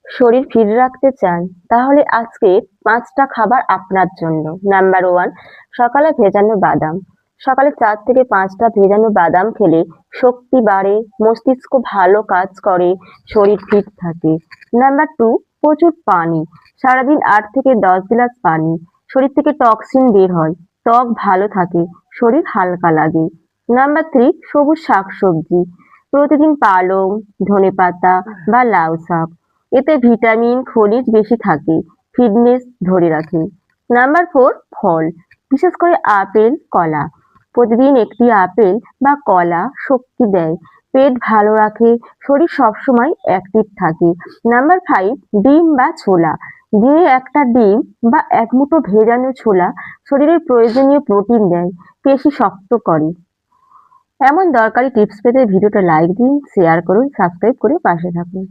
শরীর ফিট রাখতে চান? তাহলে আজকে ৫টা খাবার আপনার জন্য। নাম্বার 1, সকালে ভেজানো বাদাম। সকালে ৪ থেকে ৫টা ভেজানো বাদাম খেলে শক্তি বাড়ে, মস্তিষ্ক ভালো কাজ করে, শরীর ফিট থাকে। নাম্বার 2, প্রচুর পানি। সারাদিন ৮ থেকে ১০ গ্লাস পানি। শরীর থেকে টক্সিন বের হয়, ত্বক ভালো থাকে, শরীর হালকা লাগে। নাম্বার 3, সবুজ শাকসবজি। প্রতিদিন পালং, ধনেপাতা বা লাউ শাক। এতে ভিটামিন, খনিজ বেশি থাকে, ফিটনেস ধরে রাখে। নাম্বার 4, ফল, বিশেষ করে আপেল, কলা। প্রতিদিন একটি আপেল বা কলা শক্তি দেয়, পেট ভালো রাখে, শরীর সবসময় অ্যাক্টিভ থাকে। নাম্বার 5, ডিম বা ছোলা। দিনে একটা ডিম বা এক মুঠো ভেজানো ছোলা শরীরের প্রয়োজনীয় প্রোটিন দেয়, পেশি শক্ত করে। এমন দরকারি টিপস পেতে ভিডিওটা লাইক দিন, শেয়ার করুন, সাবস্ক্রাইব করে পাশে থাকুন।